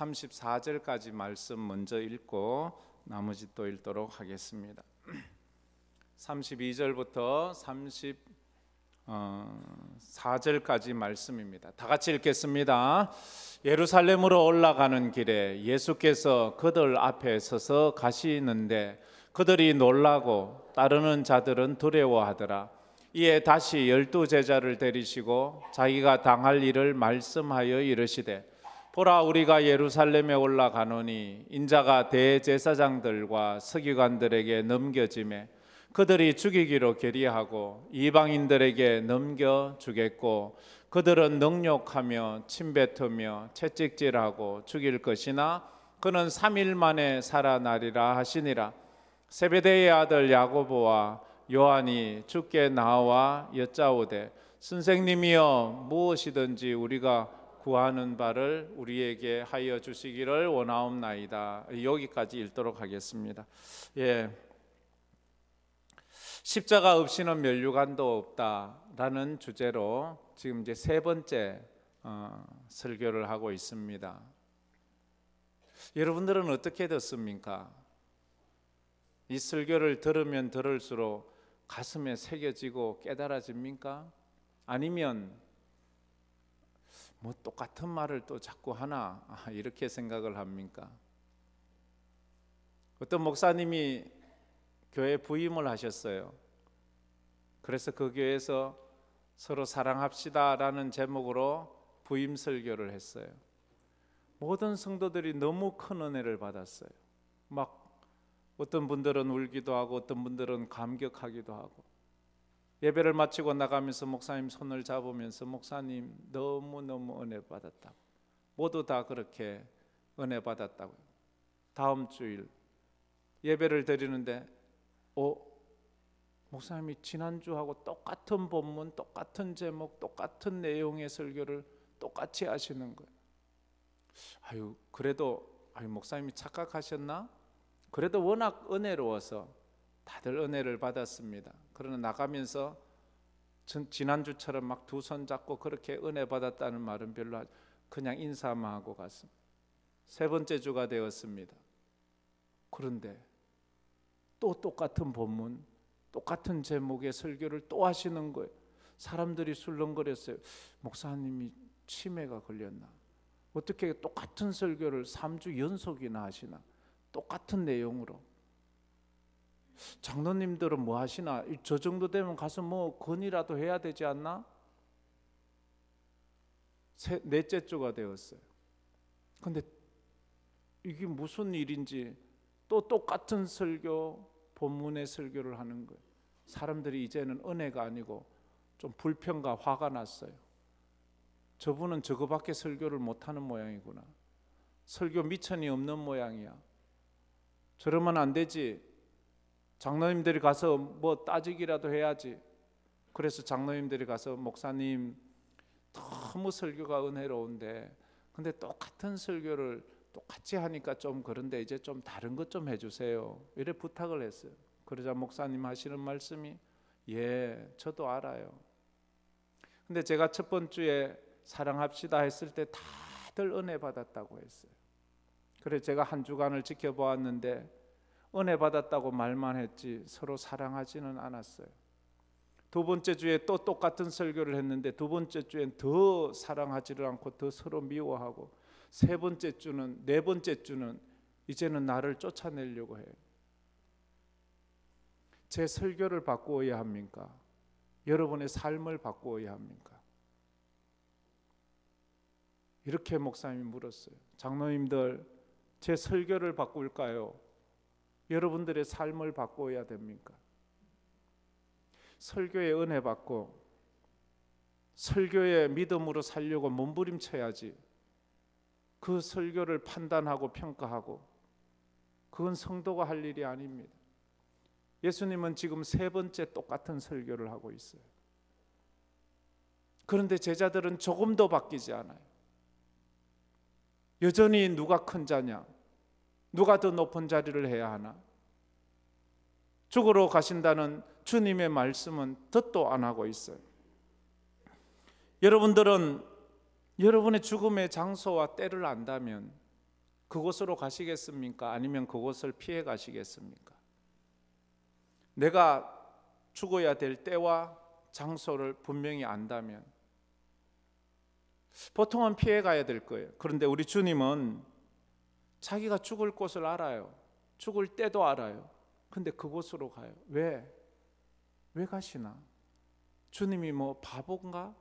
34절까지 말씀 먼저 읽고 나머지 또 읽도록 하겠습니다. 32절부터 34절까지 말씀입니다. 다 같이 읽겠습니다. 예루살렘으로 올라가는 길에 예수께서 그들 앞에 서서 가시는데 그들이 놀라고 따르는 자들은 두려워하더라. 이에 다시 12 제자를 데리시고 자기가 당할 일을 말씀하여 이르시되, 보라, 우리가 예루살렘에 올라가노니 인자가 대제사장들과 서기관들에게 넘겨지매 그들이 죽이기로 결의하고 이방인들에게 넘겨주겠고 그들은 능욕하며 침뱉으며 채찍질하고 죽일 것이나 그는 3일 만에 살아나리라 하시니라. 세베대의 아들 야고보와 요한이 주께 나와 여짜오되, 선생님이여, 무엇이든지 우리가 구하는 바를 우리에게 하여 주시기를 원하옵나이다. 여기까지 읽도록 하겠습니다. 십자가 없이는 면류관도 없다라는 주제로 지금 이제 세 번째 설교를 하고 있습니다. 여러분들은 어떻게 듣습니까? 이 설교를 들으면 들을수록 가슴에 새겨지고 깨달아집니까? 아니면 뭐 똑같은 말을 또 자꾸 하나 이렇게 생각을 합니까? 어떤 목사님이 교회 부임을 하셨어요. 그래서 그 교회에서 서로 사랑합시다라는 제목으로 부임 설교를 했어요. 모든 성도들이 너무 큰 은혜를 받았어요. 막 어떤 분들은 울기도 하고 어떤 분들은 감격하기도 하고, 예배를 마치고 나가면서 목사님 손을 잡으면서 목사님 너무너무 은혜 받았다고, 모두 다 그렇게 은혜 받았다고요. 다음 주일 예배를 드리는데 목사님이 지난주하고 똑같은 본문, 똑같은 제목, 똑같은 내용의 설교를 똑같이 하시는 거예요. 그래도 목사님이 착각하셨나? 그래도 워낙 은혜로워서 다들 은혜를 받았습니다. 그러나 나가면서 지난주처럼 막 두 손 잡고 그렇게 은혜 받았다는 말은 별로, 그냥 인사만 하고 갔습니다. 세 번째 주가 되었습니다. 그런데 또 똑같은 본문, 똑같은 제목의 설교를 또 하시는 거예요. 사람들이 술렁거렸어요. 목사님이 치매가 걸렸나? 어떻게 똑같은 설교를 3주 연속이나 하시나? 똑같은 내용으로. 장로님들은 뭐 하시나? 저 정도 되면 가서 뭐 건이라도 해야 되지 않나? 넷째 주가 되었어요. 근데 이게 무슨 일인지 또 똑같은 설교, 본문의 설교를 하는 거예요. 사람들이 이제는 은혜가 아니고 좀 불평과 화가 났어요. 저분은 저거밖에 설교를 못하는 모양이구나. 설교 미천이 없는 모양이야. 저러면 안 되지. 장로님들이 가서 뭐 따지기라도 해야지. 그래서 장로님들이 가서, 목사님 너무 설교가 은혜로운데 근데 똑같은 설교를 똑같이 하니까 좀 그런데 이제 좀 다른 것 좀 해주세요, 이래 부탁을 했어요. 그러자 목사님 하시는 말씀이, 저도 알아요. 근데 제가 첫 번주에 사랑합시다 했을 때 다들 은혜 받았다고 했어요. 그래서 제가 한 주간을 지켜보았는데 은혜 받았다고 말만 했지 서로 사랑하지는 않았어요. 두 번째 주에 또 똑같은 설교를 했는데 두 번째 주엔 더 사랑하지를 않고 더 서로 미워하고, 세 번째 주는, 네 번째 주는 이제는 나를 쫓아내려고 해요. 제 설교를 바꾸어야 합니까? 여러분의 삶을 바꾸어야 합니까? 이렇게 목사님이 물었어요. 장로님들, 제 설교를 바꿀까요? 여러분들의 삶을 바꾸어야 됩니까? 설교의 은혜 받고 설교의 믿음으로 살려고 몸부림쳐야지, 그 설교를 판단하고 평가하고, 그건 성도가 할 일이 아닙니다. 예수님은 지금 세 번째 똑같은 설교를 하고 있어요. 그런데 제자들은 조금 더 바뀌지 않아요. 여전히 누가 큰 자냐, 누가 더 높은 자리를 해야 하나, 죽으러 가신다는 주님의 말씀은 듣도 안 하고 있어요. 여러분들은 여러분의 죽음의 장소와 때를 안다면 그곳으로 가시겠습니까? 아니면 그곳을 피해 가시겠습니까? 내가 죽어야 될 때와 장소를 분명히 안다면 보통은 피해 가야 될 거예요. 그런데 우리 주님은 자기가 죽을 곳을 알아요. 죽을 때도 알아요. 근데 그곳으로 가요. 왜 가시나? 주님이 뭐 바본가?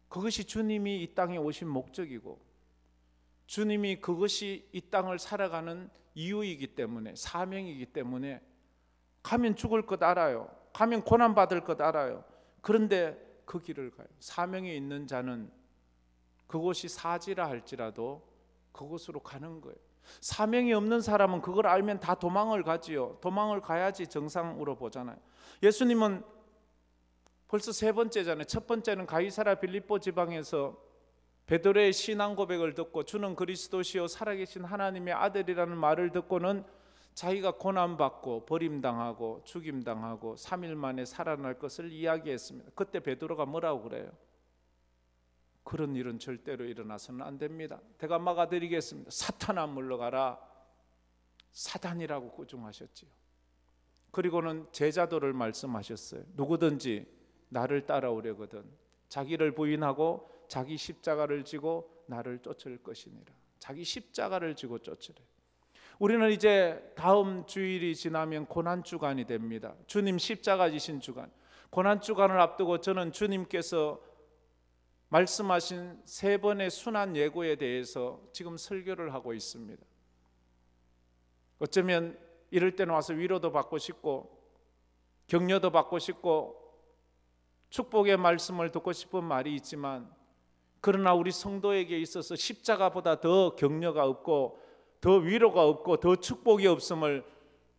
그것이 주님이 이 땅에 오신 목적이고 주님이 그것이 이 땅을 살아가는 이유이기 때문에, 사명이기 때문에 가면 죽을 것 알아요. 가면 고난받을 것 알아요. 그런데 그 길을 가요. 사명이 있는 자는 그곳이 사지라 할지라도 그곳으로 가는 거예요. 사명이 없는 사람은 그걸 알면 다 도망을 가지요. 도망을 가야지 정상으로 보잖아요. 예수님은 벌써 세 번째잖아요. 첫 번째는 가이사랴 빌립보 지방에서 베드로의 신앙 고백을 듣고 주는 그리스도시요 살아계신 하나님의 아들이라는 말을 듣고는 자기가 고난받고 버림당하고 죽임당하고 3일 만에 살아날 것을 이야기했습니다. 그때 베드로가 뭐라고 그래요? 그런 일은 절대로 일어나서는 안 됩니다. 내가 막아드리겠습니다. 사탄아 물러가라. 사단이라고 꾸중하셨지요. 그리고는 제자도를 말씀하셨어요. 누구든지 나를 따라오려거든 자기를 부인하고 자기 십자가를 지고 나를 쫓을 것이니라. 자기 십자가를 지고 쫓으래. 우리는 이제 다음 주일이 지나면 고난주간이 됩니다. 주님 십자가 지신 주간, 고난주간을 앞두고 저는 주님께서 말씀하신 세 번의 순환 예고에 대해서 지금 설교를 하고 있습니다. 어쩌면 이럴 때는 와서 위로도 받고 싶고 격려도 받고 싶고 축복의 말씀을 듣고 싶은 말이 있지만, 그러나 우리 성도에게 있어서 십자가보다 더 격려가 없고 더 위로가 없고 더 축복이 없음을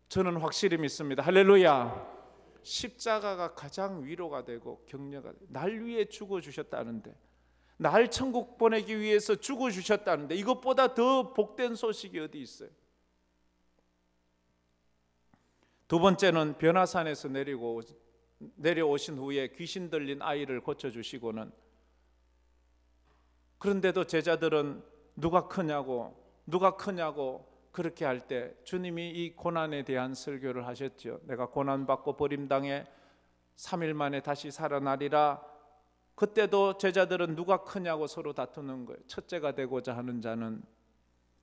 저는 확실히 믿습니다. 할렐루야. 십자가가 가장 위로가 되고 격려가 되고, 날 위해 죽어주셨다는데, 날 천국 보내기 위해서 죽어주셨다는데 이것보다 더 복된 소식이 어디 있어요? 두 번째는 변화산에서 내려오신 후에 귀신 들린 아이를 고쳐주시고는, 그런데도 제자들은 누가 크냐고 그렇게 할 때 주님이 이 고난에 대한 설교를 하셨죠. 내가 고난받고 버림당해 3일 만에 다시 살아나리라. 그때도 제자들은 누가 크냐고 서로 다투는 거예요. 첫째가 되고자 하는 자는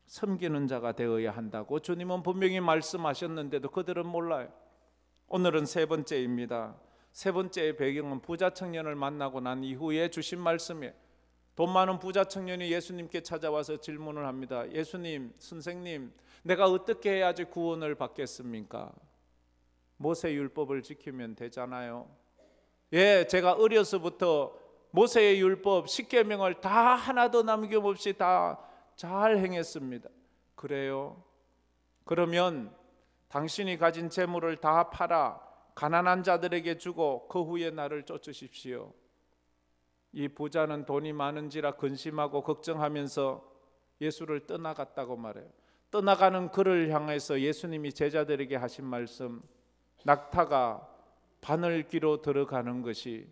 섬기는 자가 되어야 한다고 주님은 분명히 말씀하셨는데도 그들은 몰라요. 오늘은 세 번째입니다. 세 번째의 배경은 부자 청년을 만나고 난 이후에 주신 말씀이에요. 돈 많은 부자 청년이 예수님께 찾아와서 질문을 합니다. 예수님, 선생님, 내가 어떻게 해야지 구원을 받겠습니까? 모세 율법을 지키면 되잖아요. 예, 제가 어려서부터 모세의 율법 10계명을 다 하나도 남김없이 다 잘 행했습니다. 그래요? 그러면 당신이 가진 재물을 다 팔아 가난한 자들에게 주고 그 후에 나를 쫓으십시오. 이 부자는 돈이 많은지라 근심하고 걱정하면서 예수를 떠나갔다고 말해요. 떠나가는 그를 향해서 예수님이 제자들에게 하신 말씀, 낙타가 바늘귀로 들어가는 것이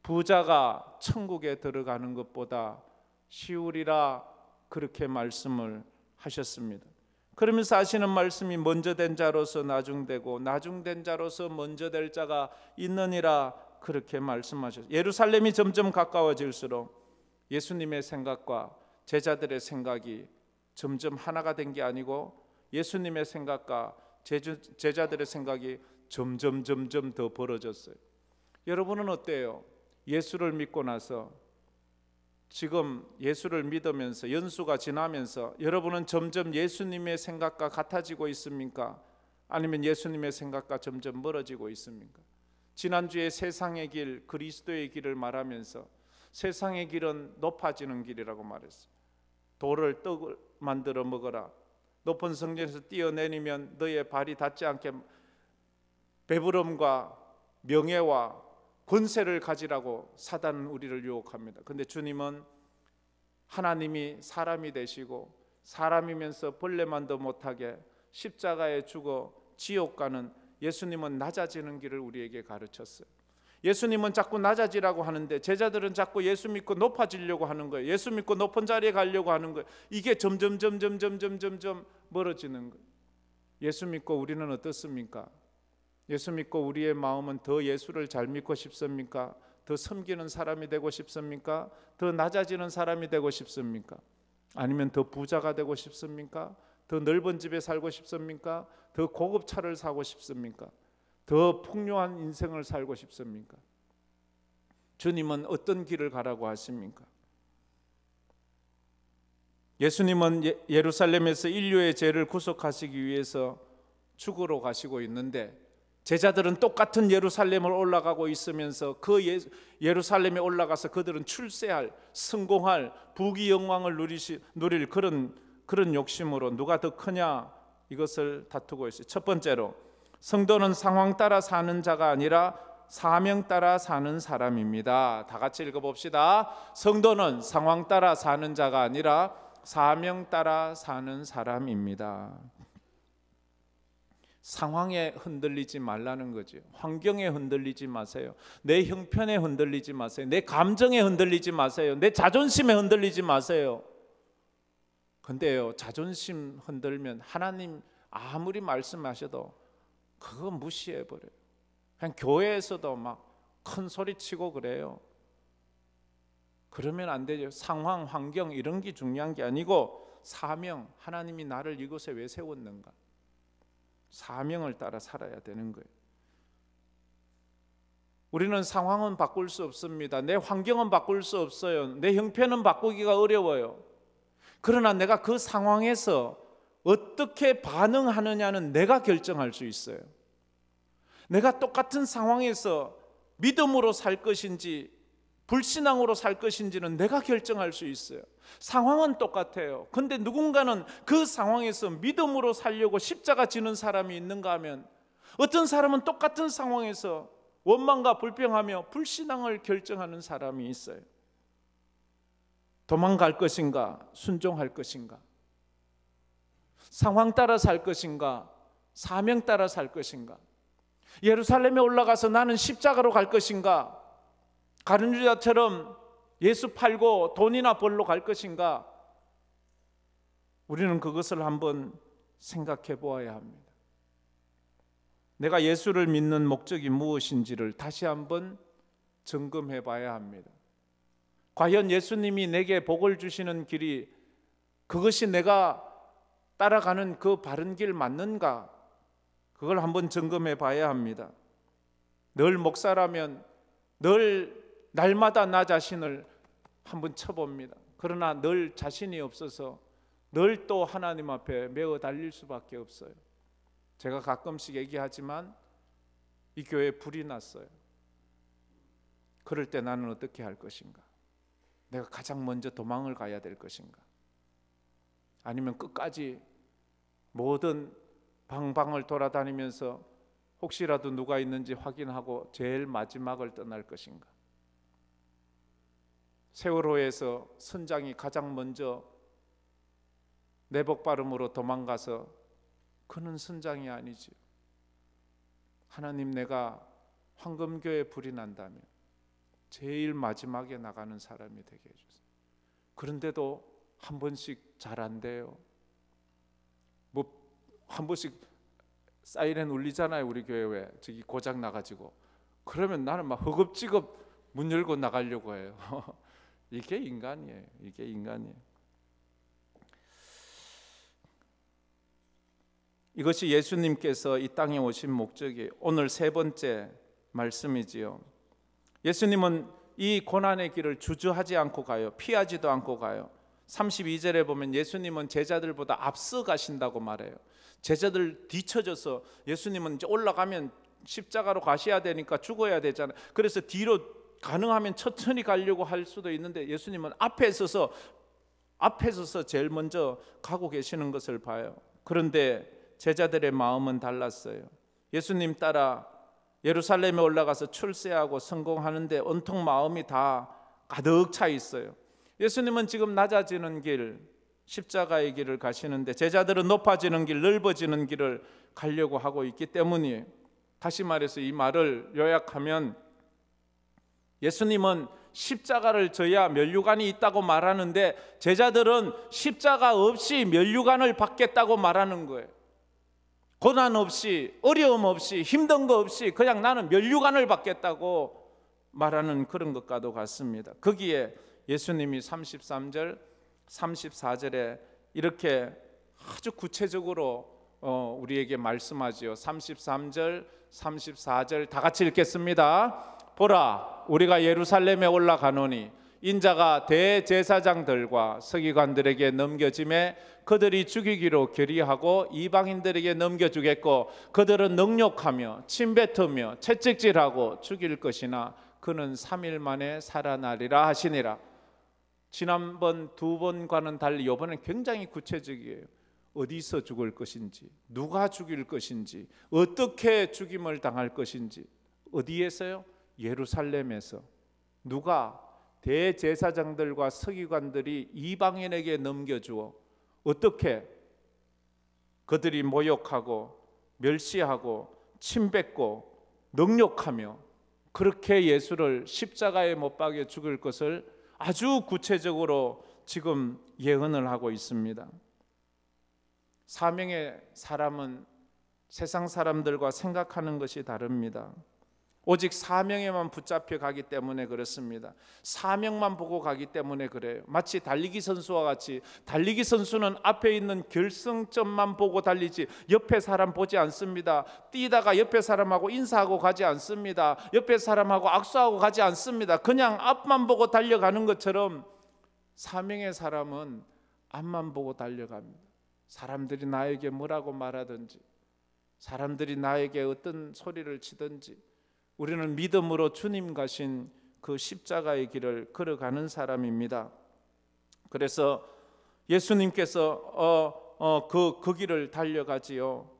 부자가 천국에 들어가는 것보다 쉬우리라, 그렇게 말씀을 하셨습니다. 그러면서 하시는 말씀이 먼저 된 자로서 나중되고 나중된 자로서 먼저 될 자가 있느니라, 그렇게 말씀하셨어요. 예루살렘이 점점 가까워질수록 예수님의 생각과 제자들의 생각이 점점 하나가 된 게 아니고 예수님의 생각과 제자들의 생각이 점점 더 벌어졌어요. 여러분은 어때요? 예수를 믿고 나서, 지금 예수를 믿으면서 연수가 지나면서 여러분은 점점 예수님의 생각과 같아지고 있습니까? 아니면 예수님의 생각과 점점 멀어지고 있습니까? 지난주에 세상의 길, 그리스도의 길을 말하면서 세상의 길은 높아지는 길이라고 말했어요. 돌을 떡을 만들어 먹어라. 높은 성전에서 뛰어내리면 너의 발이 닿지 않게 배부름과 명예와 권세를 가지라고 사단은 우리를 유혹합니다. 그런데 주님은 하나님이 사람이 되시고 사람이면서 벌레만도 못하게 십자가에 죽어 지옥 가는 예수님은 낮아지는 길을 우리에게 가르쳤어요. 예수님은 자꾸 낮아지라고 하는데 제자들은 자꾸 예수 믿고 높아지려고 하는 거예요. 예수 믿고 높은 자리에 가려고 하는 거예요. 이게 점점 멀어지는 거예요. 예수 믿고 우리는 어떻습니까? 예수 믿고 우리의 마음은 더 예수를 잘 믿고 싶습니까? 더 섬기는 사람이 되고 싶습니까? 더 낮아지는 사람이 되고 싶습니까? 아니면 더 부자가 되고 싶습니까? 더 넓은 집에 살고 싶습니까? 더 고급 차를 사고 싶습니까? 더 풍요한 인생을 살고 싶습니까? 주님은 어떤 길을 가라고 하십니까? 예수님은 예루살렘에서 인류의 죄를 구속하시기 위해서 죽으러 가시고 있는데 제자들은 똑같은 예루살렘을 올라가고 있으면서 그 예루살렘에 올라가서 그들은 출세할, 성공할, 부귀 영광을 누릴 그런 욕심으로 누가 더 크냐 이것을 다투고 있어요. 첫 번째로 성도는 상황 따라 사는 자가 아니라 사명 따라 사는 사람입니다. 다 같이 읽어봅시다. 성도는 상황 따라 사는 자가 아니라 사명 따라 사는 사람입니다. 상황에 흔들리지 말라는 거죠. 환경에 흔들리지 마세요. 내 형편에 흔들리지 마세요. 내 감정에 흔들리지 마세요. 내 자존심에 흔들리지 마세요. 근데요, 자존심 흔들면 하나님 아무리 말씀하셔도 그거 무시해버려요. 그냥 교회에서도 막 큰 소리 치고 그래요. 그러면 안 되죠. 상황, 환경 이런 게 중요한 게 아니고 사명, 하나님이 나를 이곳에 왜 세웠는가, 사명을 따라 살아야 되는 거예요. 우리는 상황은 바꿀 수 없습니다. 내 환경은 바꿀 수 없어요. 내 형편은 바꾸기가 어려워요. 그러나 내가 그 상황에서 어떻게 반응하느냐는 내가 결정할 수 있어요. 내가 똑같은 상황에서 믿음으로 살 것인지 불신앙으로 살 것인지는 내가 결정할 수 있어요. 상황은 똑같아요. 근데 누군가는 그 상황에서 믿음으로 살려고 십자가 지는 사람이 있는가 하면, 어떤 사람은 똑같은 상황에서 원망과 불평하며 불신앙을 결정하는 사람이 있어요. 도망갈 것인가, 순종할 것인가, 상황 따라 살 것인가, 사명 따라 살 것인가, 예루살렘에 올라가서 나는 십자가로 갈 것인가, 가룟 유다처럼 예수 팔고 돈이나 벌러 갈 것인가, 우리는 그것을 한번 생각해 보아야 합니다. 내가 예수를 믿는 목적이 무엇인지를 다시 한번 점검해 봐야 합니다. 과연 예수님이 내게 복을 주시는 길이 그것이 내가 따라가는 그 바른 길 맞는가? 그걸 한번 점검해 봐야 합니다. 늘 목사라면 늘 날마다 나 자신을 한번 쳐봅니다. 그러나 늘 자신이 없어서 늘 또 하나님 앞에 매어 달릴 수밖에 없어요. 제가 가끔씩 얘기하지만 이 교회에 불이 났어요. 그럴 때 나는 어떻게 할 것인가? 내가 가장 먼저 도망을 가야 될 것인가? 아니면 끝까지 모든 방방을 돌아다니면서 혹시라도 누가 있는지 확인하고 제일 마지막을 떠날 것인가? 세월호에서 선장이 가장 먼저 내복바름으로 도망가서 그는 선장이 아니지요. 하나님, 내가 황금교에 불이 난다면 제일 마지막에 나가는 사람이 되게 해주세요. 그런데도 한 번씩 잘 안 돼요. 뭐 한 번씩 사이렌 울리잖아요. 우리 교회 왜 저기 고장 나가지고, 그러면 나는 막 허겁지겁 문 열고 나가려고 해요. 이게 인간이에요. 이게 인간이에요. 이것이 예수님께서 이 땅에 오신 목적이 오늘 세 번째 말씀이지요. 예수님은 이 고난의 길을 주저하지 않고 가요. 피하지도 않고 가요. 32절에 보면 예수님은 제자들보다 앞서 가신다고 말해요. 제자들 뒤쳐져서 예수님은 이제 올라가면 십자가로 가셔야 되니까 죽어야 되잖아요. 그래서 뒤로 가능하면 천천히 가려고 할 수도 있는데 예수님은 앞에 서서 제일 먼저 가고 계시는 것을 봐요. 그런데 제자들의 마음은 달랐어요. 예수님 따라 예루살렘에 올라가서 출세하고 성공하는데 온통 마음이 다 가득 차 있어요. 예수님은 지금 낮아지는 길, 십자가의 길을 가시는데 제자들은 높아지는 길, 넓어지는 길을 가려고 하고 있기 때문이에요. 다시 말해서 이 말을 요약하면 예수님은 십자가를 져야 면류관이 있다고 말하는데 제자들은 십자가 없이 면류관을 받겠다고 말하는 거예요. 고난 없이, 어려움 없이, 힘든 거 없이 그냥 나는 면류관을 받겠다고 말하는 그런 것과도 같습니다. 거기에 예수님이 33절, 34절에 이렇게 아주 구체적으로 우리에게 말씀하지요. 33절, 34절 다 같이 읽겠습니다. 보라, 우리가 예루살렘에 올라가노니 인자가 대제사장들과 서기관들에게 넘겨짐에 그들이 죽이기로 결의하고 이방인들에게 넘겨주겠고 그들은 능욕하며 침뱉으며 채찍질하고 죽일 것이나 그는 3일 만에 살아나리라 하시니라. 지난번 두 번과는 달리 이번엔 굉장히 구체적이에요. 어디서 죽을 것인지, 누가 죽일 것인지, 어떻게 죽임을 당할 것인지. 어디에서요? 예루살렘에서. 누가? 대제사장들과 서기관들이 이방인에게 넘겨주어 어떻게? 그들이 모욕하고 멸시하고 침뱉고 능욕하며 그렇게 예수를 십자가에 못 박여 죽일 것을 아주 구체적으로 지금 예언을 하고 있습니다. 사명의 사람은 세상 사람들과 생각하는 것이 다릅니다. 오직 사명에만 붙잡혀 가기 때문에 그렇습니다. 사명만 보고 가기 때문에 그래요. 마치 달리기 선수와 같이 달리기 선수는 앞에 있는 결승점만 보고 달리지 옆에 사람 보지 않습니다. 뛰다가 옆에 사람하고 인사하고 가지 않습니다. 옆에 사람하고 악수하고 가지 않습니다. 그냥 앞만 보고 달려가는 것처럼 사명의 사람은 앞만 보고 달려갑니다. 사람들이 나에게 뭐라고 말하든지, 사람들이 나에게 어떤 소리를 치든지 우리는 믿음으로 주님 가신 그 십자가의 길을 걸어가는 사람입니다. 그래서 예수님께서 그 길을 달려가지요.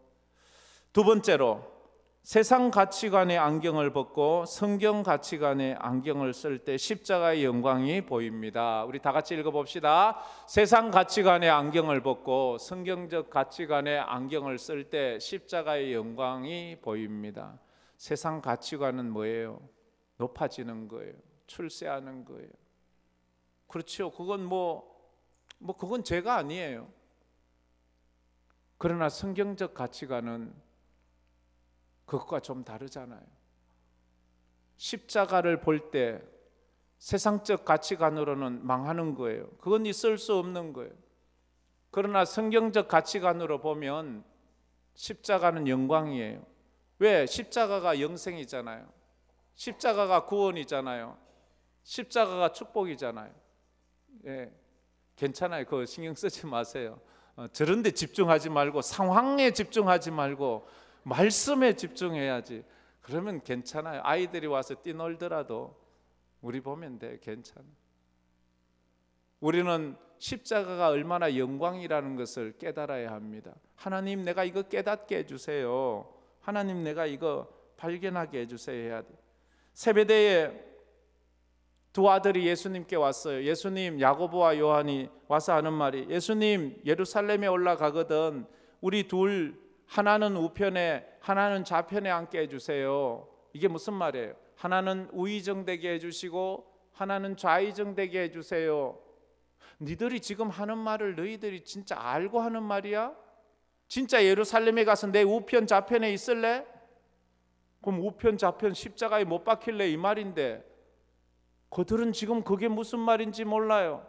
두 번째로 세상 가치관의 안경을 벗고 성경 가치관의 안경을 쓸 때 십자가의 영광이 보입니다. 우리 다 같이 읽어봅시다. 세상 가치관의 안경을 벗고 성경적 가치관의 안경을 쓸 때 십자가의 영광이 보입니다. 세상 가치관은 뭐예요? 높아지는 거예요. 출세하는 거예요. 그렇죠. 그건 그건 죄가 아니에요. 그러나 성경적 가치관은 그것과 좀 다르잖아요. 십자가를 볼 때 세상적 가치관으로는 망하는 거예요. 그건 있을 수 없는 거예요. 그러나 성경적 가치관으로 보면 십자가는 영광이에요. 왜? 십자가가 영생이잖아요. 십자가가 구원이잖아요. 십자가가 축복이잖아요. 예, 괜찮아요. 그거 신경 쓰지 마세요. 저런 데 집중하지 말고 상황에 집중하지 말고 말씀에 집중해야지. 그러면 괜찮아요. 아이들이 와서 뛰놀더라도 우리 보면 돼. 괜찮아. 우리는 십자가가 얼마나 영광이라는 것을 깨달아야 합니다. 하나님, 내가 이거 깨닫게 해주세요. 하나님, 내가 이거 발견하게 해주세요 해야 돼. 세베대의 두 아들이 예수님께 왔어요. 예수님, 야고보와 요한이 와서 하는 말이, 예수님, 예루살렘에 올라가거든 우리 둘, 하나는 우편에 하나는 좌편에 앉게 해주세요. 이게 무슨 말이에요? 하나는 우의정되게 해주시고 하나는 좌의정되게 해주세요. 니들이 지금 하는 말을 너희들이 진짜 알고 하는 말이야? 진짜 예루살렘에 가서 내 우편 좌편에 있을래? 그럼 우편 좌편 십자가에 못 박힐래 이 말인데, 그들은 지금 그게 무슨 말인지 몰라요.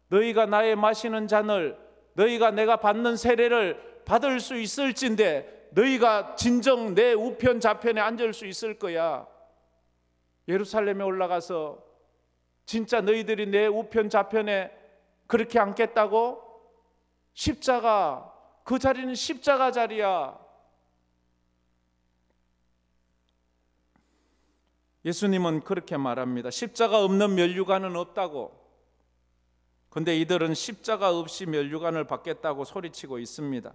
너희가 나의 마시는 잔을, 너희가 내가 받는 세례를 받을 수 있을진데 너희가 진정 내 우편 좌편에 앉을 수 있을 거야. 예루살렘에 올라가서 진짜 너희들이 내 우편 좌편에 그렇게 앉겠다고? 십자가, 그 자리는 십자가 자리야. 예수님은 그렇게 말합니다. 십자가 없는 면류관은 없다고. 근데 이들은 십자가 없이 면류관을 받겠다고 소리치고 있습니다.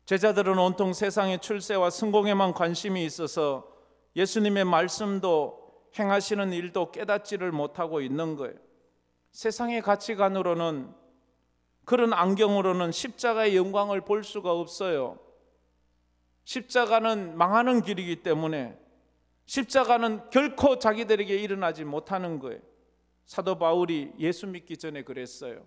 제자들은 온통 세상의 출세와 성공에만 관심이 있어서 예수님의 말씀도 행하시는 일도 깨닫지를 못하고 있는 거예요. 세상의 가치관으로는, 그런 안경으로는 십자가의 영광을 볼 수가 없어요. 십자가는 망하는 길이기 때문에, 십자가는 결코 자기들에게 일어나지 못하는 거예요. 사도 바울이 예수 믿기 전에 그랬어요.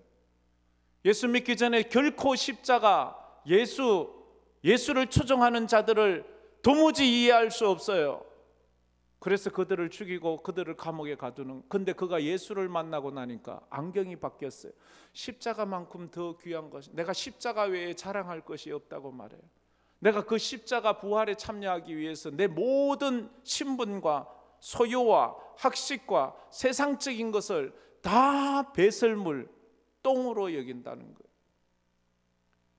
예수 믿기 전에 결코 십자가, 예수를 추종하는 자들을 도무지 이해할 수 없어요. 그래서 그들을 죽이고 그들을 감옥에 가두는. 근데 그가 예수를 만나고 나니까 안경이 바뀌었어요. 십자가만큼 더 귀한 것이, 내가 십자가 외에 자랑할 것이 없다고 말해요. 내가 그 십자가 부활에 참여하기 위해서 내 모든 신분과 소유와 학식과 세상적인 것을 다 배설물, 똥으로 여긴다는 거예요.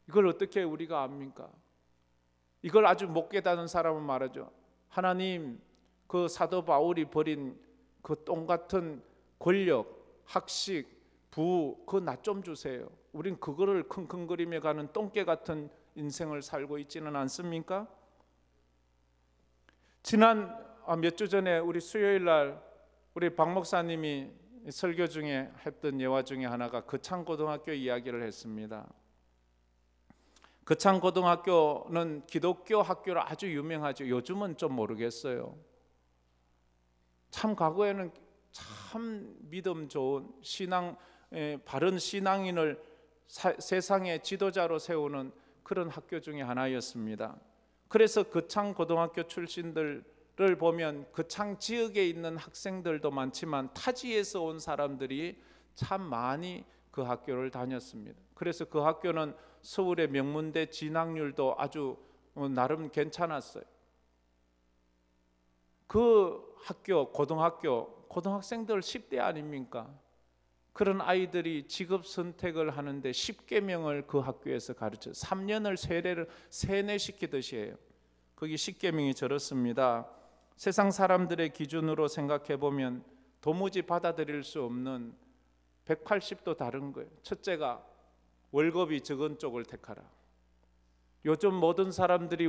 이걸 어떻게 우리가 압니까? 이걸 아주 못 깨닫는 사람은 말하죠. 하나님, 그 사도 바울이 버린 그 똥 같은 권력, 학식, 부, 그거 나 좀 주세요. 우린 그거를 킁킁거리며 가는 똥개 같은 인생을 살고 있지는 않습니까? 지난 몇 주 전에 우리 수요일 날 우리 박 목사님이 설교 중에 했던 예화 중에 하나가 거창고등학교 이야기를 했습니다. 거창고등학교는 기독교 학교로 아주 유명하죠. 요즘은 좀 모르겠어요. 참 과거에는 참 믿음 좋은 바른 신앙인을 세상의 지도자로 세우는 그런 학교 중에 하나였습니다. 그래서 거창고등학교 출신들을 보면 거창 지역에 있는 학생들도 많지만 타지에서 온 사람들이 참 많이 그 학교를 다녔습니다. 그래서 그 학교는 서울의 명문대 진학률도 아주 나름 괜찮았어요. 그 학교, 고등학생들 10대 아닙니까? 그런 아이들이 직업 선택을 하는데 10계명을 그 학교에서 가르쳐요. 3년을 세뇌시키듯이 해요. 거기 10계명이 저렇습니다. 세상 사람들의 기준으로 생각해 보면 도무지 받아들일 수 없는 180도 다른 거예요. 첫째가 월급이 적은 쪽을 택하라. 요즘 모든 사람들이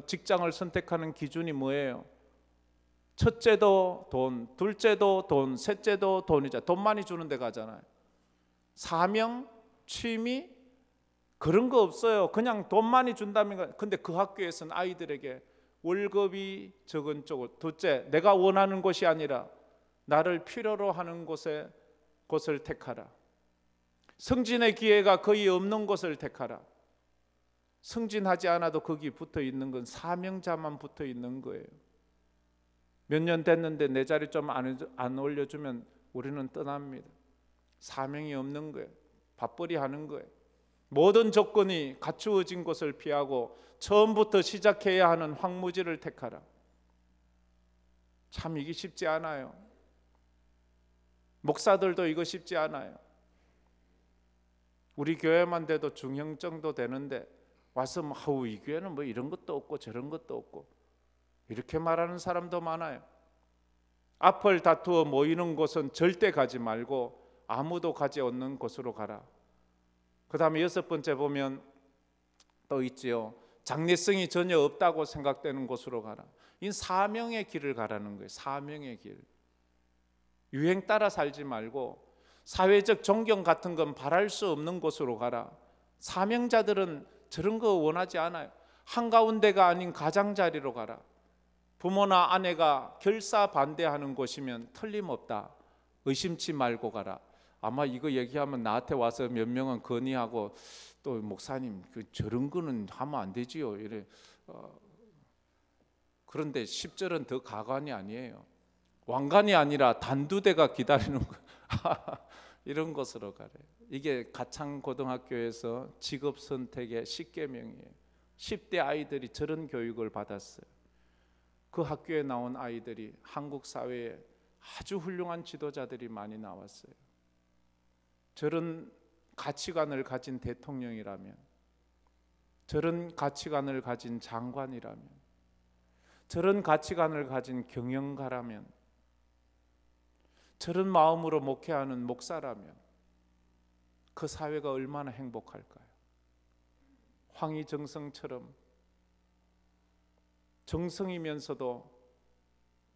직장을 선택하는 기준이 뭐예요? 첫째도 돈, 둘째도 돈, 셋째도 돈이자. 돈 많이 주는 데 가잖아요. 사명, 취미 그런 거 없어요. 그냥 돈 많이 준다면. 근데 그 학교에서는 아이들에게 월급이 적은 쪽을, 둘째, 내가 원하는 곳이 아니라 나를 필요로 하는 곳을 택하라. 승진의 기회가 거의 없는 곳을 택하라. 승진하지 않아도 거기 붙어 있는 건 사명자만 붙어 있는 거예요. 몇 년 됐는데 내 자리 좀 안 올려주면 우리는 떠납니다. 사명이 없는 거예요. 밥벌이 하는 거예요. 모든 조건이 갖추어진 곳을 피하고 처음부터 시작해야 하는 황무지를 택하라. 참 이게 쉽지 않아요. 목사들도 이거 쉽지 않아요. 우리 교회만 돼도 중형 정도 되는데 와서 이 교회는 뭐 이런 것도 없고 저런 것도 없고 이렇게 말하는 사람도 많아요. 앞을 다투어 모이는 곳은 절대 가지 말고 아무도 가지 않는 곳으로 가라. 그 다음에 6번째 보면 또 있지요. 장래성이 전혀 없다고 생각되는 곳으로 가라. 이 사명의 길을 가라는 거예요. 사명의 길. 유행 따라 살지 말고 사회적 존경 같은 건 바랄 수 없는 곳으로 가라. 사명자들은 저런 거 원하지 않아요. 한가운데가 아닌 가장자리로 가라. 부모나 아내가 결사 반대하는 곳이면 틀림없다. 의심치 말고 가라. 아마 이거 얘기하면 나한테 와서 몇 명은 건의하고 또 목사님 저런 거는 하면 안 되지요. 이래. 그런데 10절은 더 가관이 아니에요. 왕관이 아니라 단두대가 기다리는 거. 이런 곳으로 가래요. 이게 가창고등학교에서 직업 선택의 10계명이에요. 10대 아이들이 저런 교육을 받았어요. 그 학교에 나온 아이들이 한국 사회에 아주 훌륭한 지도자들이 많이 나왔어요. 저런 가치관을 가진 대통령이라면, 저런 가치관을 가진 장관이라면, 저런 가치관을 가진 경영가라면, 저런 마음으로 목회하는 목사라면 그 사회가 얼마나 행복할까요? 황희정성처럼 정성이면서도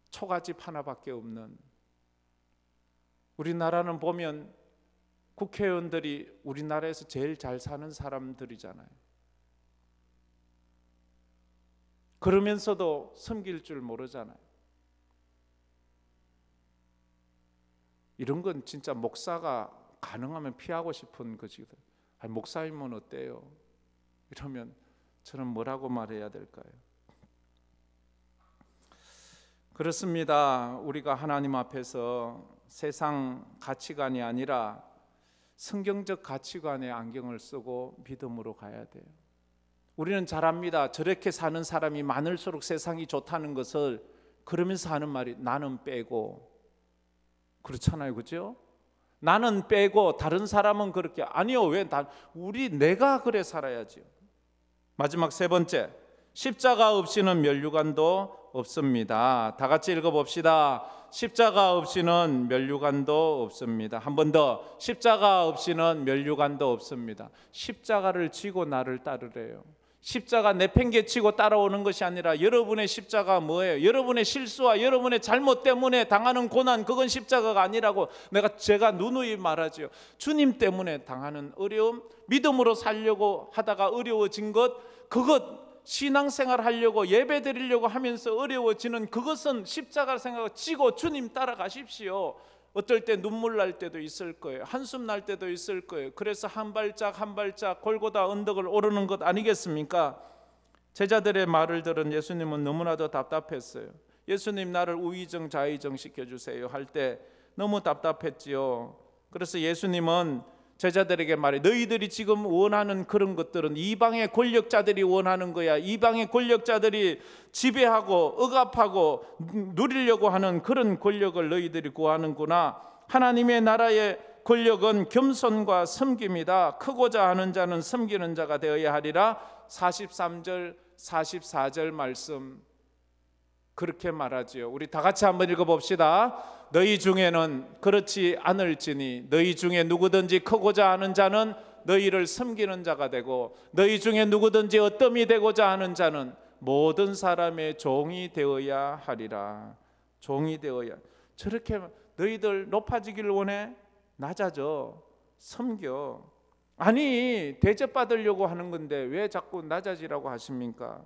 초가집 하나밖에 없는, 우리나라는 보면 국회의원들이 우리나라에서 제일 잘 사는 사람들이잖아요. 그러면서도 섬길 줄 모르잖아요. 이런 건 진짜 목사가 가능하면 피하고 싶은 것이거든. 아니, 목사이면 어때요? 이러면 저는 뭐라고 말해야 될까요? 그렇습니다. 우리가 하나님 앞에서 세상 가치관이 아니라 성경적 가치관의 안경을 쓰고 믿음으로 가야 돼요. 우리는 잘 압니다. 저렇게 사는 사람이 많을수록 세상이 좋다는 것을. 그러면서 하는 말이 나는 빼고. 그렇잖아요, 그죠? 나는 빼고 다른 사람은 그렇게. 아니요, 왜 내가 그래 살아야지요. 마지막 세 번째, 십자가 없이는 면류관도 없습니다. 다 같이 읽어봅시다. 십자가 없이는 면류관도 없습니다. 한 번 더, 십자가 없이는 면류관도 없습니다. 십자가를 지고 나를 따르래요. 십자가 내팽개치고 따라오는 것이 아니라 여러분의 십자가 뭐예요? 여러분의 실수와 여러분의 잘못 때문에 당하는 고난, 그건 십자가가 아니라고 제가 누누이 말하지요. 주님 때문에 당하는 어려움, 믿음으로 살려고 하다가 어려워진 것, 그것 신앙생활 하려고 예배 드리려고 하면서 어려워지는 그것은 십자가를 생각하고 지고 주님 따라가십시오. 어떨 때 눈물 날 때도 있을 거예요. 한숨 날 때도 있을 거예요. 그래서 한 발짝 한 발짝 골고다 언덕을 오르는 것 아니겠습니까? 제자들의 말을 들은 예수님은 너무나도 답답했어요. 예수님, 나를 우의정 좌의정 시켜주세요 할 때 너무 답답했지요. 그래서 예수님은 제자들에게 말해, 너희들이 지금 원하는 그런 것들은 이방의 권력자들이 원하는 거야. 이방의 권력자들이 지배하고 억압하고 누리려고 하는 그런 권력을 너희들이 구하는구나. 하나님의 나라의 권력은 겸손과 섬김이다. 크고자 하는 자는 섬기는 자가 되어야 하리라. 43절 44절 말씀 그렇게 말하지요. 우리 다 같이 한번 읽어봅시다. 너희 중에는 그렇지 않을지니 너희 중에 누구든지 크고자 하는 자는 너희를 섬기는 자가 되고 너희 중에 누구든지 어뜸이 되고자 하는 자는 모든 사람의 종이 되어야 하리라. 종이 되어야. 저렇게 너희들 높아지기를 원해? 낮아져. 섬겨. 아니, 대접받으려고 하는 건데 왜 자꾸 낮아지라고 하십니까?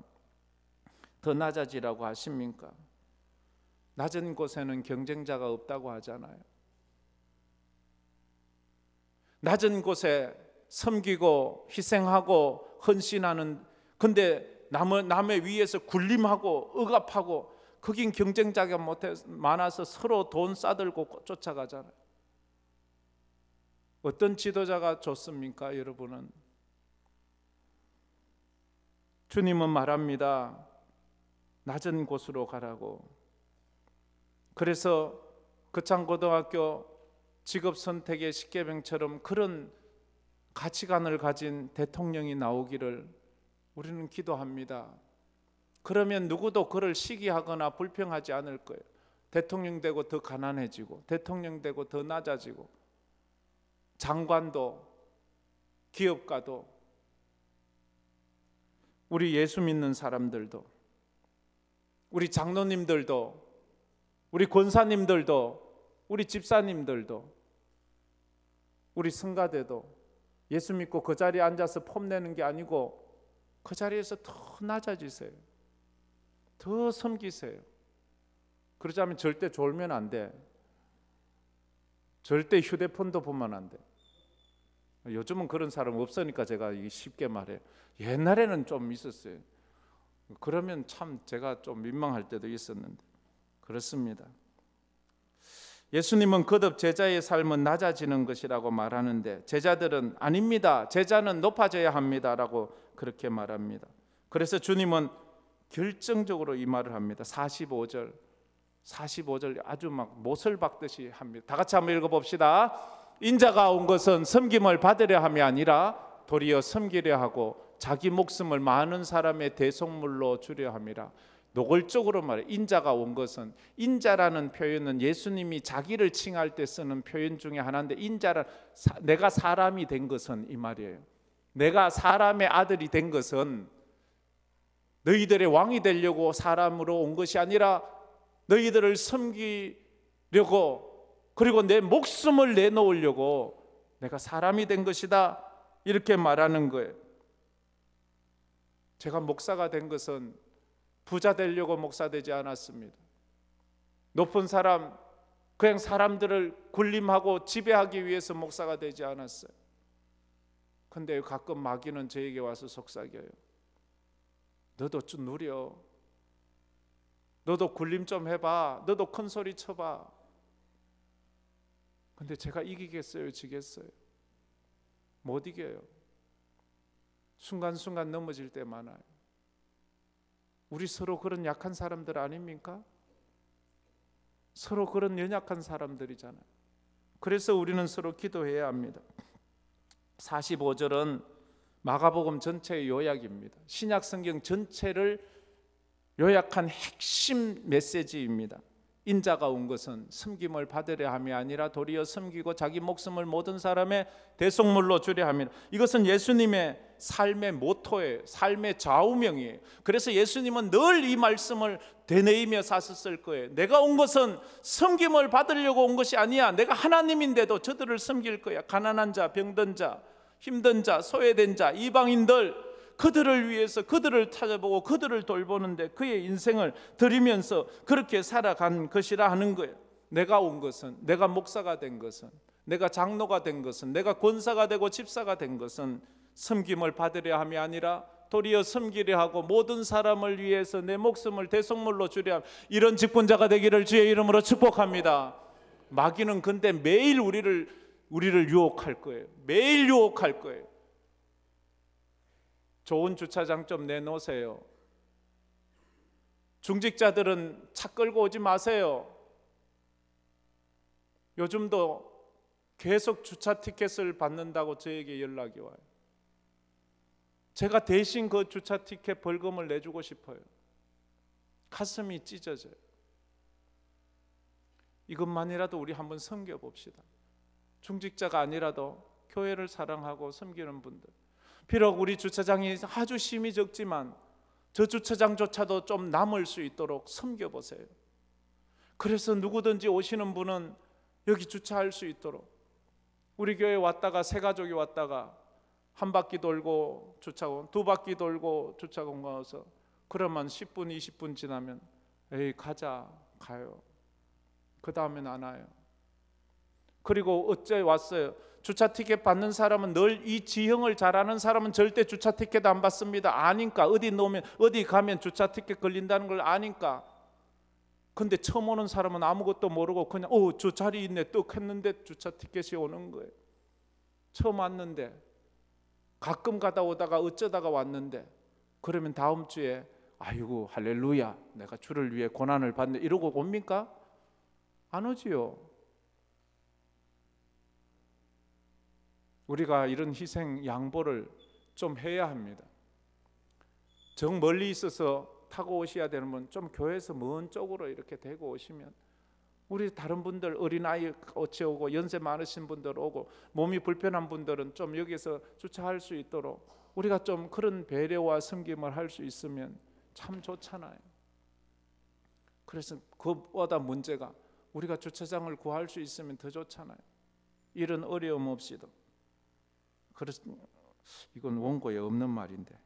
더 낮아지라고 하십니까? 낮은 곳에는 경쟁자가 없다고 하잖아요. 낮은 곳에 섬기고 희생하고 헌신하는, 근데 남의 위에서 군림하고 억압하고 거긴 경쟁자가 많아서 서로 돈 싸들고 쫓아가잖아요. 어떤 지도자가 좋습니까, 여러분은? 주님은 말합니다. 낮은 곳으로 가라고. 그래서 거창고등학교 직업선택의 십계명처럼 그런 가치관을 가진 대통령이 나오기를 우리는 기도합니다. 그러면 누구도 그를 시기하거나 불평하지 않을 거예요. 대통령 되고 더 가난해지고, 대통령 되고 더 낮아지고, 장관도 기업가도, 우리 예수 믿는 사람들도, 우리 장로님들도, 우리 권사님들도, 우리 집사님들도, 우리 성가대도 예수 믿고 그 자리에 앉아서 폼내는 게 아니고 그 자리에서 더 낮아지세요. 더 섬기세요. 그러자면 절대 졸면 안 돼. 절대 휴대폰도 보면 안 돼. 요즘은 그런 사람 없으니까 제가 쉽게 말해요. 옛날에는 좀 있었어요. 그러면 참 제가 좀 민망할 때도 있었는데. 그렇습니다. 예수님은 거듭 제자의 삶은 낮아지는 것이라고 말하는데 제자들은 아닙니다. 제자는 높아져야 합니다라고 그렇게 말합니다. 그래서 주님은 결정적으로 이 말을 합니다. 45절 아주 막 못을 박듯이 합니다. 다 같이 한번 읽어봅시다. 인자가 온 것은 섬김을 받으려 함이 아니라 도리어 섬기려 하고 자기 목숨을 많은 사람의 대속물로 주려 함이라. 노골적으로 말해. 인자가 온 것은, 인자라는 표현은 예수님이 자기를 칭할 때 쓰는 표현 중에 하나인데, 인자란 내가 사람이 된 것은 이 말이에요. 내가 사람의 아들이 된 것은 너희들의 왕이 되려고 사람으로 온 것이 아니라 너희들을 섬기려고, 그리고 내 목숨을 내놓으려고 내가 사람이 된 것이다, 이렇게 말하는 거예요. 제가 목사가 된 것은 부자 되려고 목사 되지 않았습니다. 높은 사람, 그냥 사람들을 군림하고 지배하기 위해서 목사가 되지 않았어요. 근데 가끔 마귀는 저에게 와서 속삭여요. 너도 좀 누려. 너도 군림 좀 해봐. 너도 큰 소리 쳐봐. 근데 제가 이기겠어요? 지겠어요? 못 이겨요. 순간순간 넘어질 때 많아요. 우리 서로 그런 약한 사람들 아닙니까? 서로 그런 연약한 사람들이잖아요. 그래서 우리는 서로 기도해야 합니다. 45절은 마가복음 전체의 요약입니다. 신약 성경 전체를 요약한 핵심 메시지입니다. 인자가 온 것은 섬김을 받으려 함이 아니라 도리어 섬기고 자기 목숨을 모든 사람의 대속물로 주려 함이라. 이것은 예수님의 삶의 모토예요. 삶의 좌우명이에요. 그래서 예수님은 늘 이 말씀을 되뇌이며 사셨을 거예요. 내가 온 것은 섬김을 받으려고 온 것이 아니야. 내가 하나님인데도 저들을 섬길 거야. 가난한 자, 병든 자, 힘든 자, 소외된 자, 이방인들, 그들을 위해서 그들을 찾아보고 그들을 돌보는데 그의 인생을 드리면서 그렇게 살아간 것이라 하는 거예요. 내가 온 것은, 내가 목사가 된 것은, 내가 장로가 된 것은, 내가 권사가 되고 집사가 된 것은 섬김을 받으려 함이 아니라 도리어 섬기려 하고 모든 사람을 위해서 내 목숨을 대속물로 주려 함. 이런 직분자가 되기를 주의 이름으로 축복합니다. 마귀는 근데 매일 우리를 유혹할 거예요. 매일 유혹할 거예요. 좋은 주차장 좀 내놓으세요. 중직자들은 차 끌고 오지 마세요. 요즘도 계속 주차 티켓을 받는다고 저에게 연락이 와요. 제가 대신 그 주차 티켓 벌금을 내주고 싶어요. 가슴이 찢어져요. 이것만이라도 우리 한번 섬겨봅시다. 중직자가 아니라도 교회를 사랑하고 섬기는 분들, 비록 우리 주차장이 아주 심히 적지만 저 주차장조차도 좀 남을 수 있도록 섬겨보세요. 그래서 누구든지 오시는 분은 여기 주차할 수 있도록, 우리 교회 왔다가 세 가족이 왔다가 한 바퀴 돌고 주차공, 두 바퀴 돌고 주차공 가서 그러면 10분 20분 지나면 에이 가자 가요. 그 다음엔 안 와요. 그리고 어째 왔어요? 주차 티켓 받는 사람은 늘 이 지형을 잘 아는 사람은 절대 주차 티켓 안 받습니다. 아니까. 어디 놓으면 어디 가면 주차 티켓 걸린다는 걸 아니까. 근데 처음 오는 사람은 아무것도 모르고 그냥 저 자리 있네 떡 했는데 주차 티켓이 오는 거예요. 처음 왔는데, 가끔 가다 오다가 어쩌다가 왔는데, 그러면 다음 주에 아이고 할렐루야 내가 주를 위해 고난을 받네 이러고 옵니까? 안 오지요. 우리가 이런 희생 양보를 좀 해야 합니다. 정 멀리 있어서 타고 오셔야 되는 분 좀 교회에서 먼 쪽으로 이렇게 대고 오시면, 우리 다른 분들 어린아이 어찌 오고 연세 많으신 분들 오고 몸이 불편한 분들은 좀 여기서 주차할 수 있도록 우리가 좀 그런 배려와 섬김을 할 수 있으면 참 좋잖아요. 그래서 그보다 문제가 우리가 주차장을 구할 수 있으면 더 좋잖아요. 이런 어려움 없이도. 그래서 이건 원고에 없는 말인데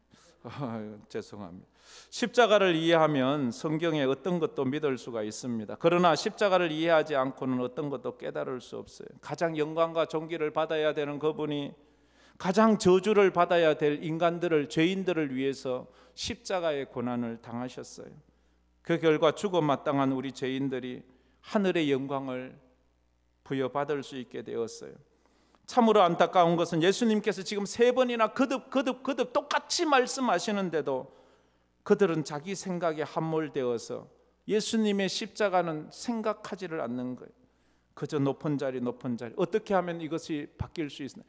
죄송합니다. 십자가를 이해하면 성경에 어떤 것도 믿을 수가 있습니다. 그러나 십자가를 이해하지 않고는 어떤 것도 깨달을 수 없어요. 가장 영광과 존귀를 받아야 되는 그분이 가장 저주를 받아야 될 인간들을, 죄인들을 위해서 십자가의 고난을 당하셨어요. 그 결과 죽어 마땅한 우리 죄인들이 하늘의 영광을 부여받을 수 있게 되었어요. 참으로 안타까운 것은 예수님께서 지금 3번이나 거듭 똑같이 말씀하시는데도 그들은 자기 생각에 함몰되어서 예수님의 십자가는 생각하지를 않는 거예요. 그저 높은 자리 어떻게 하면 이것이 바뀔 수 있나요?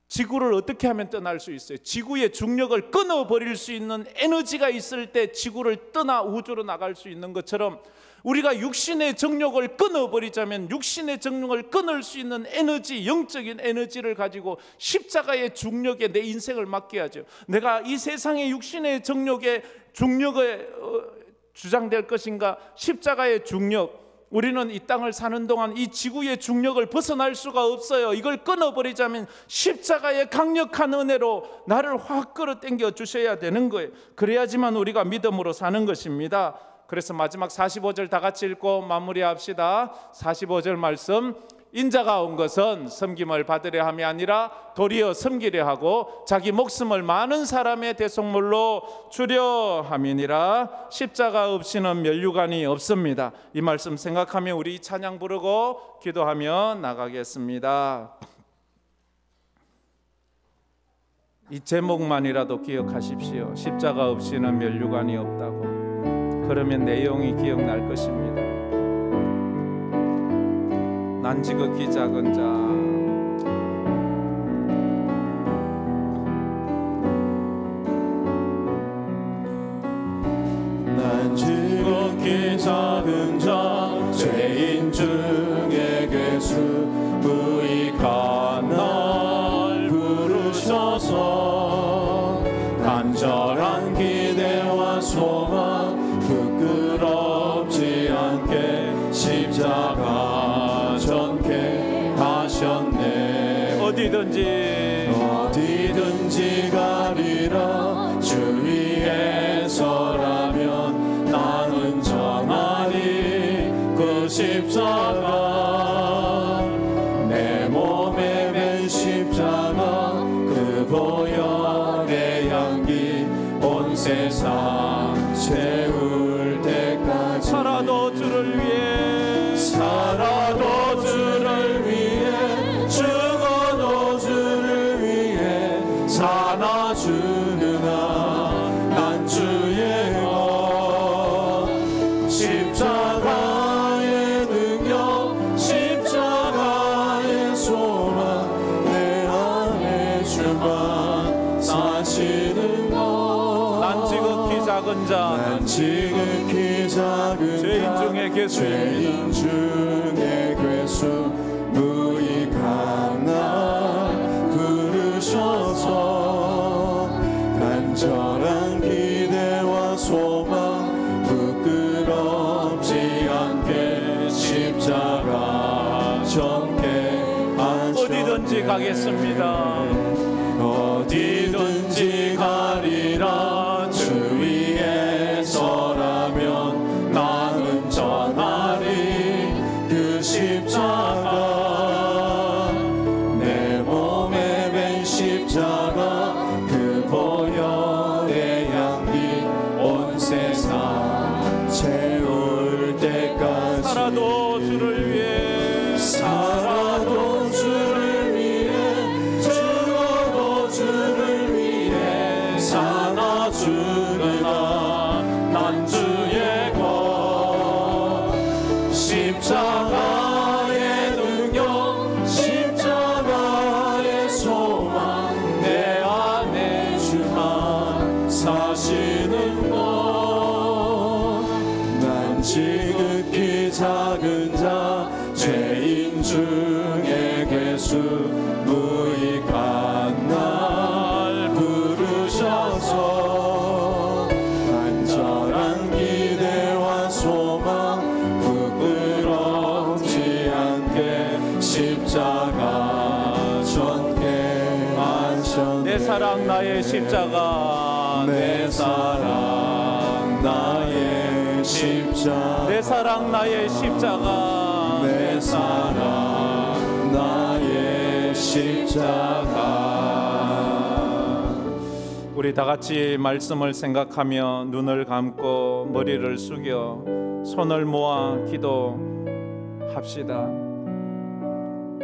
지구를 어떻게 하면 떠날 수 있어요? 지구의 중력을 끊어버릴 수 있는 에너지가 있을 때 지구를 떠나 우주로 나갈 수 있는 것처럼, 우리가 육신의 정욕을 끊어버리자면 육신의 정욕을 끊을 수 있는 에너지, 영적인 에너지를 가지고 십자가의 중력에 내 인생을 맡겨야죠. 내가 이 세상의 육신의 정욕에 중력에 주장될 것인가, 십자가의 중력, 우리는 이 땅을 사는 동안 이 지구의 중력을 벗어날 수가 없어요. 이걸 끊어버리자면 십자가의 강력한 은혜로 나를 확 끌어당겨 주셔야 되는 거예요. 그래야지만 우리가 믿음으로 사는 것입니다. 그래서 마지막 45절 다 같이 읽고 마무리합시다. 45절 말씀, 인자가 온 것은 섬김을 받으려 함이 아니라 도리어 섬기려 하고 자기 목숨을 많은 사람의 대속물로 주려 함이니라. 십자가 없이는 면류관이 없습니다. 이 말씀 생각하며 우리 찬양 부르고 기도하며 나가겠습니다. 이 제목만이라도 기억하십시오. 십자가 없이는 면류관이 없다고. 그러면 내용이 기억날 것입니다. 난 지극히 작은 자, 난 지극히 작은 자, 죄인 중에 괴수, 무익한 날 부르셔서 간절한 기대와 소망 부끄럽지 않게 십자가 전케 하셨네. 어디든지 가리라. 주 위에 서라면 나는 전하리 그 십자가. 내 몸에 맨 십자가 그 보혈의 향기 온 세상 채울 때까지. 살아도 주를 위해, 살아도 주를 위해, 죽어도 주를 위해 사나 주느나 난 주의 것. 십자가의 능력, 십자가의 소망, 내 안에 주만 사시는 것. 난 지극히 작은 자, 난 지극히 작은 죄인 중에 죄인 중에 괴수, 무익한 날 부르셔서 간절한 기대와 소망 부끄럽지 않게 십자가 전케 하셨네. 어디든지 가겠습니다. 어디든지 가리라. 주 위에 서라면 나는 전하리 그 십자가. 내 몸에 맨 십자가 그 보혈의 향기 온 세상 채울 때까지. 살아도 주를 위해, 살아도 주를 위해, 죽어도 주를 위해 사나 주느나 난 주의 것. 십자가의 능력, 십자가의 소망, 내 안에 주만 사시는 것. 난 지극히 작은 자, 죄인 중에 괴수, 무익한 날 부르셔서 간절한 기대와 소망 부끄럽지 않게 십자가 전케 하셨네. 내 사랑 나의 십자가, 내 사랑 나의 십자가, 내 사랑 나의 십자가, 내 사랑 나의 십자가. 우리 다 같이 말씀을 생각하며 눈을 감고 머리를 숙여 손을 모아 기도합시다.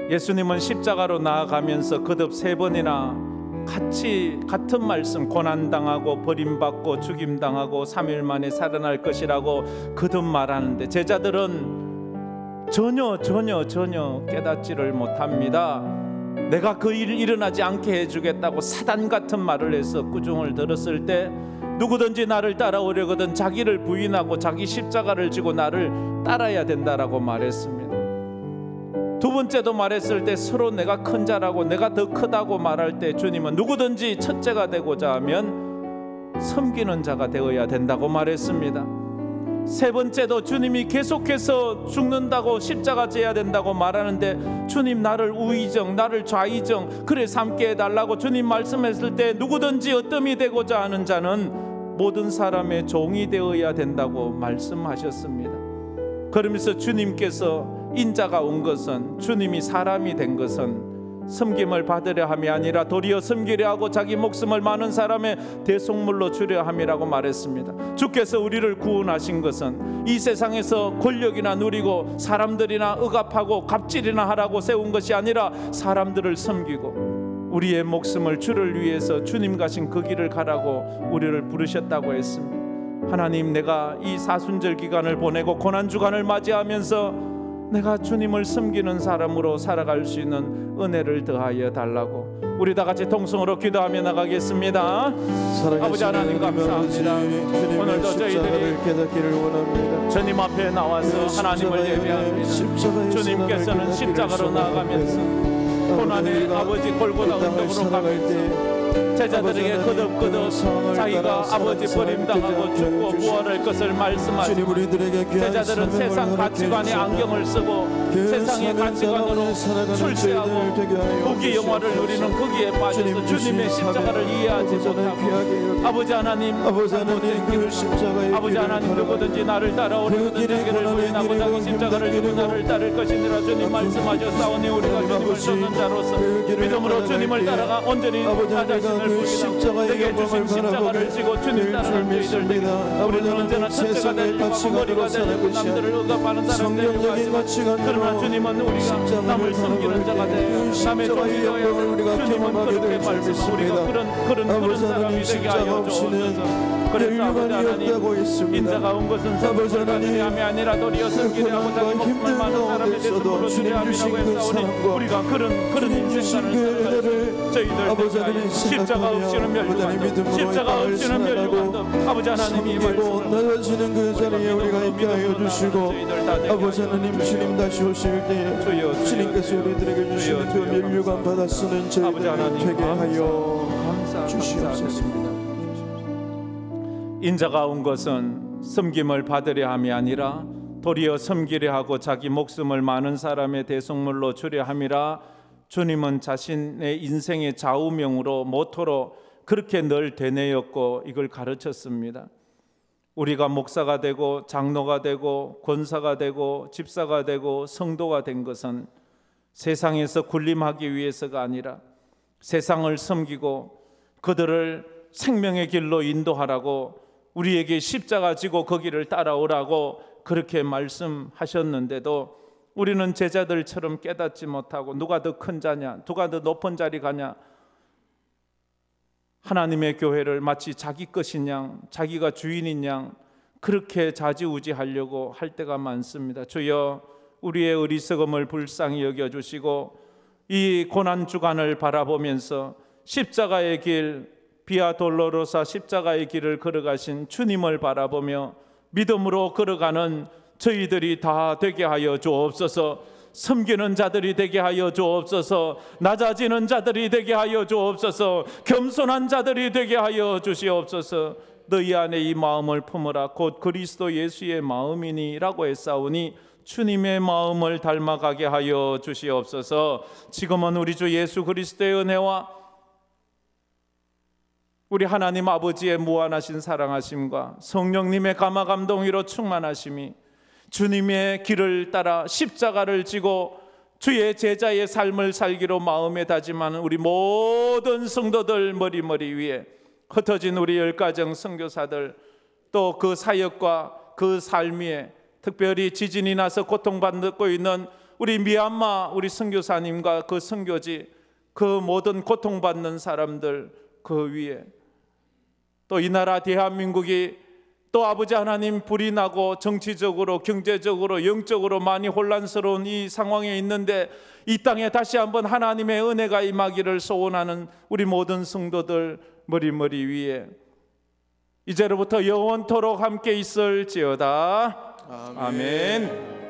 예수님은 십자가로 나아가면서 거듭 3번이나 같은 말씀, 고난당하고 버림받고 죽임당하고 3일 만에 살아날 것이라고 거듭 말하는데 제자들은 전혀 깨닫지를 못합니다. 내가 그 일을 일어나지 않게 해주겠다고 사단 같은 말을 해서 꾸중을 들었을 때 누구든지 나를 따라오려거든 자기를 부인하고 자기 십자가를 지고 나를 따라야 된다라고 말했습니다. 두 번째도 말했을 때 서로 내가 큰 자라고 내가 더 크다고 말할 때 주님은 누구든지 첫째가 되고자 하면 섬기는 자가 되어야 된다고 말했습니다. 세 번째도 주님이 계속해서 죽는다고 십자가 져야 된다고 말하는데 주님 나를 우의정, 나를 좌의정 그래 삼게 해달라고 주님 말씀했을 때 누구든지 어뜸이 되고자 하는 자는 모든 사람의 종이 되어야 된다고 말씀하셨습니다. 그러면서 주님께서 인자가 온 것은, 주님이 사람이 된 것은 섬김을 받으려 함이 아니라 도리어 섬기려 하고 자기 목숨을 많은 사람의 대속물로 주려 함이라고 말했습니다. 주께서 우리를 구원하신 것은 이 세상에서 권력이나 누리고 사람들이나 억압하고 갑질이나 하라고 세운 것이 아니라 사람들을 섬기고 우리의 목숨을 주를 위해서 주님 가신 그 길을 가라고 우리를 부르셨다고 했습니다. 하나님, 내가 이 사순절 기간을 보내고 고난주간을 맞이하면서 내가 주님을 섬기는 사람으로 살아갈 수 있는 은혜를 더하여 달라고 우리 다 같이 통성으로 기도하며 나가겠습니다. 아버지 하나님 감사합니다. 오늘도 저희들이 주님 앞에 나와서 하나님을 예배합니다. 주님께서는 십자가로 나아가면서 고난의 아버지 골고다 언덕으로 가면서 제자들에게 거듭거듭 자기가 아버지 버림당하고 죽고 부활할 것을 말씀하시고 제자들은 세상 가치관에 안경을 쓰고 세상의 가치관으로 출세하고 부귀 영화를 누리는 거기에 빠져서 주님의 십자가를 이해하지 못하고 아버지 하나님 아버지 하나님 누구든지 나를 따라오려거든 내게를 부인하고 자기 십자가를 지고 나를 따를 것이니라 주님 말씀하셨사오니 우리가 주님을 쫓는 자로서 믿음으로 주님을 따라가 온전히 나 자신을 부인하고 내게 주신 십자가를 지고 주님 따르는 저희들 되게 우리는 언제나 첫째가 되려고 머리가 되려고 남들을 억압하는 사람 되려고 하지만 그러나 주님은 우리가 남을 섬기는 자가 되어 남의 종이 되어 주님은 그렇게 말씀하시고 우리가 그런 사람이 되게 하여 주옵소서. 그래서 아버지 하나님, 인자가 온 것은 섬김을 받으려 함이 아니라 도리어 섬기려 하고 자기 목숨을 많은 사람의 대속물로 주려 함이라고 했사오니 우리가 그런 인생관을 살아갈 저희들 십자가 없이는 멸류관도 십자가 없이는 멸류관도 아버지 하나님이 낮아지는 그 자리에 우리가 있게 하여 주시고 아버지 하나님, 주님 다시 오실 때에 주님께서 우리들에게 주시는 그 멸류관 받아 쓰는 저희들 되게 하여 주시옵소서. 인자가 온 것은 섬김을 받으려 함이 아니라 도리어 섬기려 하고 자기 목숨을 많은 사람의 대속물로 주려 함이라 주님은 자신의 인생의 좌우명으로 모토로 그렇게 늘 되뇌었고 이걸 가르쳤습니다. 우리가 목사가 되고 장로가 되고 권사가 되고 집사가 되고 성도가 된 것은 세상에서 군림하기 위해서가 아니라 세상을 섬기고 그들을 생명의 길로 인도하라고 우리에게 십자가 지고 그 길을 따라오라고 그렇게 말씀하셨는데도 우리는 제자들처럼 깨닫지 못하고 누가 더 큰 자냐, 누가 더 높은 자리 가냐, 하나님의 교회를 마치 자기 것인 양, 자기가 주인인 양 그렇게 좌지우지하려고 할 때가 많습니다. 주여, 우리의 어리석음을 불쌍히 여겨주시고 이 고난주간을 바라보면서 십자가의 길, 비아 돌로로사 십자가의 길을 걸어가신 주님을 바라보며 믿음으로 걸어가는 저희들이 다 되게 하여 주옵소서. 섬기는 자들이 되게 하여 주옵소서. 낮아지는 자들이 되게 하여 주옵소서. 겸손한 자들이 되게 하여 주시옵소서. 너희 안에 이 마음을 품으라 곧 그리스도 예수의 마음이니 라고 했사오니 주님의 마음을 닮아가게 하여 주시옵소서. 지금은 우리 주 예수 그리스도의 은혜와 우리 하나님 아버지의 무한하신 사랑하심과 성령님의 감화 감동으로 충만하심이 주님의 길을 따라 십자가를 지고 주의 제자의 삶을 살기로 마음에 다짐하는 우리 모든 성도들 머리 위에 흩어진 우리 열가정 선교사들 또 그 사역과 그 삶 위에 특별히 지진이 나서 고통받고 있는 우리 미얀마 우리 선교사님과 그 선교지 그 모든 고통받는 사람들 그 위에 또 이 나라 대한민국이 또 아버지 하나님 불이 나고 정치적으로 경제적으로 영적으로 많이 혼란스러운 이 상황에 있는데 이 땅에 다시 한번 하나님의 은혜가 임하기를 소원하는 우리 모든 성도들 머리 위에 이제로부터 영원토록 함께 있을지어다. 아멘.